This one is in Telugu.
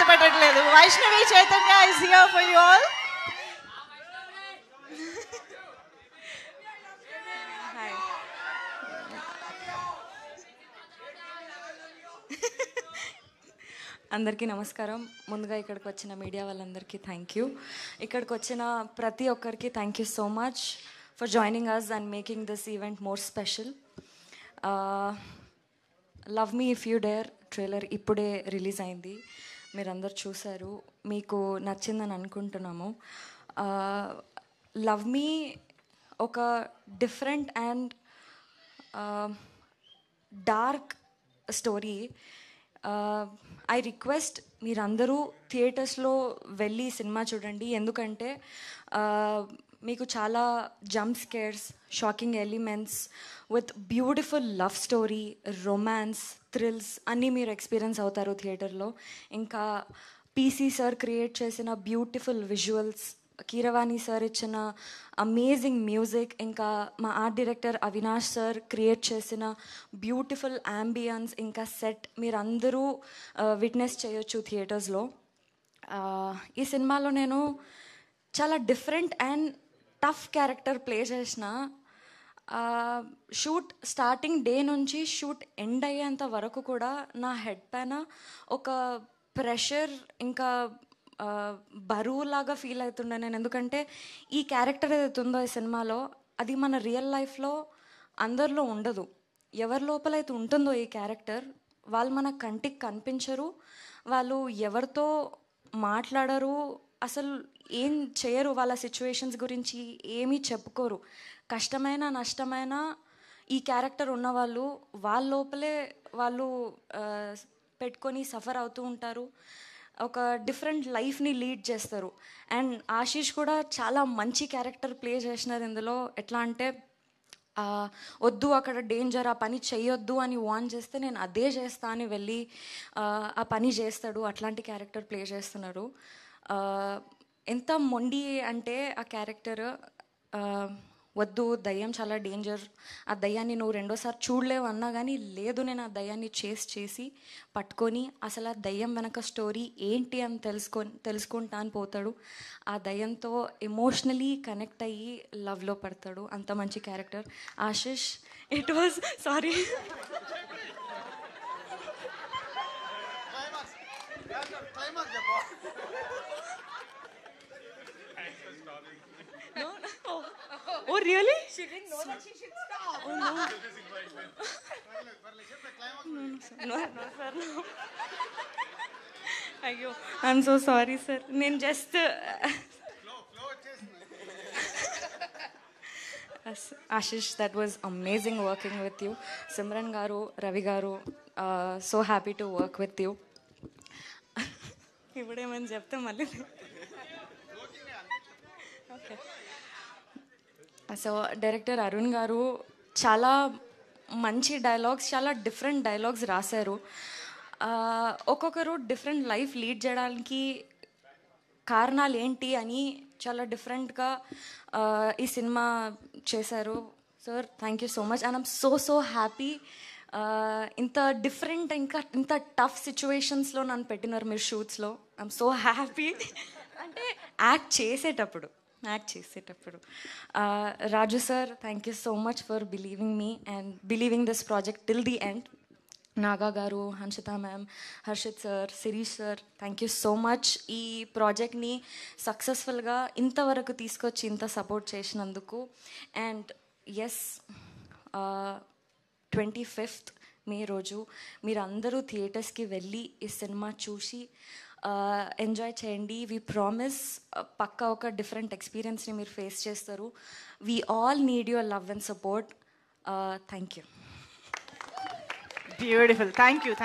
గుర్తుపెట్టట్లేదు. Vaishnavi Chaitanya is here for you all. అందరికీ నమస్కారం. ముందుగా ఇక్కడికి వచ్చిన మీడియా వాళ్ళందరికీ థ్యాంక్ యూ. ఇక్కడికి వచ్చిన ప్రతి ఒక్కరికి thank you so much for joining us and making this event more special. Love me if you dare trailer ఇప్పుడే రిలీజ్ అయింది. మీరందరూ చూశారు, మీకు నచ్చిందని అనుకుంటున్నాము. లవ్ మీ ఒక different and dark story. I request మీరందరూ థియేటర్స్లో వెళ్ళి సినిమా చూడండి. ఎందుకంటే మీకు చాలా jump scares, shocking elements with beautiful love story, romance, thrills అన్నీ మీరు ఎక్స్పీరియన్స్ అవుతారు థియేటర్లో. ఇంకా పీసీ సార్ క్రియేట్ చేసిన బ్యూటిఫుల్ విజువల్స్, కీరవాణి సార్ ఇచ్చిన అమేజింగ్ మ్యూజిక్, ఇంకా మా art director Avinash sir create చేసిన బ్యూటిఫుల్ యాంబియన్స్, ఇంకా సెట్ మీరందరూ విట్నెస్ చేయొచ్చు థియేటర్స్లో. ఈ సినిమాలో నేను చాలా different and tough character play చేసిన. షూట్ స్టార్టింగ్ డే నుంచి షూట్ ఎండ్ అయ్యేంత వరకు కూడా నా హెడ్ పైన ఒక ప్రెషర్, ఇంకా బరువులాగా ఫీల్ అవుతుండే నేను. ఎందుకంటే ఈ క్యారెక్టర్ ఏదైతే ఉందో ఈ సినిమాలో, అది మన రియల్ లైఫ్లో అందరిలో ఉండదు. ఎవరి లోపలైతే ఉంటుందో ఈ క్యారెక్టర్, వాళ్ళు మన కంటికి కనిపించరు, వాళ్ళు ఎవరితో మాట్లాడరు, అసలు ఏం చేయరు, వాళ్ళ సిచ్యువేషన్స్ గురించి ఏమీ చెప్పుకోరు. కష్టమైన నష్టమైన ఈ క్యారెక్టర్ ఉన్నవాళ్ళు వాళ్ళ లోపలే వాళ్ళు పెట్టుకొని సఫర్ అవుతూ ఉంటారు. ఒక డిఫరెంట్ లైఫ్ని లీడ్ చేస్తారు. అండ్ ఆశీష్ కూడా చాలా మంచి క్యారెక్టర్ ప్లే చేసినారు ఇందులో. ఎట్లా అంటే వద్దు అక్కడ డేంజర్, ఆ పని చెయ్యొద్దు అని వార్న్ చేస్తే నేను అదే చేస్తా అని వెళ్ళి ఆ పని చేస్తాడు. అట్లాంటి క్యారెక్టర్ ప్లే చేస్తున్నారు. ఎంత మొండి అంటే ఆ క్యారెక్టర్, వద్దు దయ్యం చాలా డేంజర్, ఆ దయ్యాన్ని నువ్వు రెండోసారి చూడలేవు అన్నా కానీ లేదు, నేను ఆ దయ్యాన్ని చేసి పట్టుకొని అసలు ఆ దయ్యం వెనక స్టోరీ ఏంటి అని తెలుసుకుంటా అని పోతాడు. ఆ దయ్యంతో ఎమోషనలీ కనెక్ట్ అయ్యి లవ్లో పడతాడు. అంత మంచి character. Ashish, it was sorry Oh really? She didn't know that she should stop. Oh no. No, sir, no. Ayyo, I'm so sorry, sir. నేను just Ashish, that was amazing working with you. Simran garu, Ravi garu, so happy to work with you. ఇప్పుడేమని చెప్తే మళ్ళీ ఓకే. సో డైరెక్టర్ అరుణ్ గారు చాలా మంచి డైలాగ్స్, చాలా డిఫరెంట్ డైలాగ్స్ రాశారు. ఒక్కొక్కరు డిఫరెంట్ లైఫ్ లీడ్ చేయడానికి కారణాలు ఏంటి అని చాలా డిఫరెంట్గా ఈ సినిమా చేశారు. Sir thank you so much. And I'm so happy. ఇంత డిఫరెంట్, ఇంకా ఇంత టఫ్ సిచ్యువేషన్స్లో నన్ను పెట్టినారు మీరు షూట్స్లో. I'm so happy. అంటే యాక్ట్ చేసేటప్పుడు Raju sir, thank you so much for believing me and believing this project till the end. Naga garu, Hanshitha ma'am, Harshith sir, Sirish sir, thank you so much. ఈ ప్రాజెక్ట్ని సక్సెస్ఫుల్గా ఇంతవరకు తీసుకొచ్చి ఇంత సపోర్ట్ చేసినందుకు. అండ్ ఎస్, 25th మే రోజు మీరందరూ థియేటర్స్కి వెళ్ళి ఈ సినిమా చూసి ఎంజాయ్ చేయండి. వీ ప్రామిస్ పక్కా ఒక డిఫరెంట్ ఎక్స్పీరియన్స్ని మీరు ఫేస్ చేస్తారు. We all need your love and support. Thank you. Beautiful. Thank you.